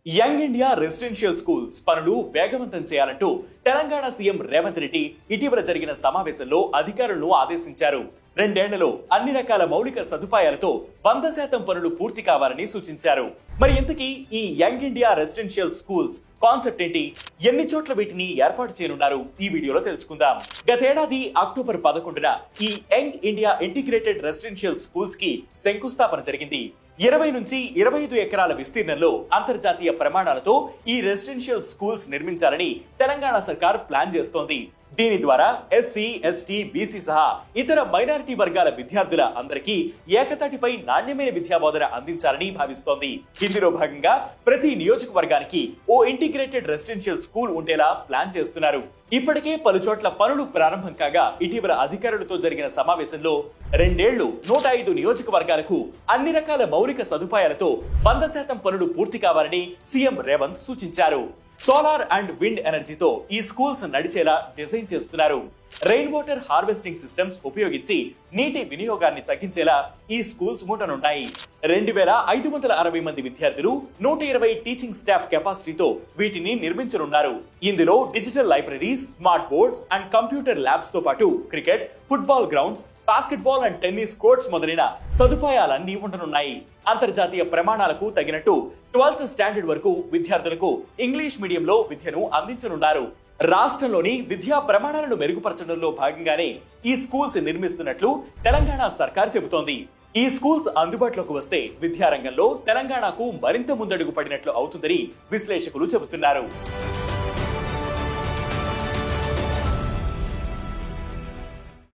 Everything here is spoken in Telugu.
యంగ్ ఇండియా రెసిడెన్షియల్ స్కూల్స్ పనులు వేగవంతం చేయాలంటూ తెలంగాణ సీఎం రేవంత్ రెడ్డి ఇటీవల జరిగిన సమావేశంలో అధికారులను ఆదేశించారు. 2 ఏళ్లలో అన్ని రకాల మౌలిక సదుపాయాలతో 100% పనులు పూర్తి కావాలని సూచించారు. మరి ఇంతకీ ఈ young India residential schools concept ఏంటి, ఎన్ని చోట్ల వీటిని ఏర్పాటు చేయనున్నారు, ఈ వీడియోలో తెలుసుకుందాం. గతేడాది అక్టోబర్ 11న ఈ young India integrated residential schools కి శంకుస్థాపన జరిగింది. 20 నుంచి 25 ఎకరాల విస్తీర్ణంలో అంతర్జాతీయ ప్రమాణాలతో ఈ రెసిడెన్షియల్ స్కూల్స్ నిర్మించాలని తెలంగాణ సర్కార్ ప్లాన్ చేస్తోంది. దీని ద్వారా ఎస్సీ, ఎస్టీ, బీసీ సహా ఇతర మైనారిటీ వర్గాల విద్యార్థుల అందరికీ ఏకతాటిపై నాణ్యమైన విద్యా బోధన అందించాలని భావిస్తోంది. ఇందులో భాగంగా ప్రతి నియోజకవర్గానికి ఓ ఇంటిగ్రేటెడ్ రెసిడెన్షియల్ స్కూల్ ఉండేలా ప్లాన్ చేస్తున్నారు. ఇప్పటికే పలు చోట్ల పనులు ప్రారంభం కాగా ఇటీవల అధికారులతో జరిగిన సమావేశంలో 2 ఏళ్లు 105 నియోజకవర్గాలకు అన్ని రకాల మౌలిక సదుపాయాలతో 100% పనులు పూర్తి కావాలని సీఎం రేవంత్ సూచించారు. సోలార్ అండ్ విండ్ ఎనర్జీతో ఈ స్కూల్స్ నడిచేలా డిజైన్ చేస్తున్నారు. రెయిన్ వాటర్ హార్వెస్టింగ్ సిస్టమ్స్ ఉపయోగించి నీటి వినియోగాన్ని తగ్గించేలా ఈ స్కూల్స్ మూటనున్నాయి. 2560 మంది విద్యార్థులు, 120 టీచింగ్ స్టాఫ్ కెపాసిటీతో వీటిని నిర్మించనున్నారు. ఇందులో digital libraries, smart boards and computer labs తో పాటు cricket, football grounds, basketball and tennis courts మొదలైన సదుపాయాలన్నీ ఉండనున్నాయి. అంతర్జాతీయ ప్రమాణాలకు తగినట్టు 12th స్టాండర్డ్ వరకు విద్యార్థులకు ఇంగ్లీష్ మీడియంలో విద్యను అందించనున్నారు. రాష్ట్రంలోని విద్యా ప్రమాణాలను మెరుగుపరచడంలో భాగంగానే ఈ స్కూల్స్ నిర్మిస్తున్నట్లు తెలంగాణ సర్కార్ చెబుతోంది. ఈ స్కూల్స్ అందుబాటులోకి వస్తే విద్యారంగంలో తెలంగాణకు మరింత ముందడుగు పడినట్లు అవుతుందని విశ్లేషకులు చెబుతున్నారు.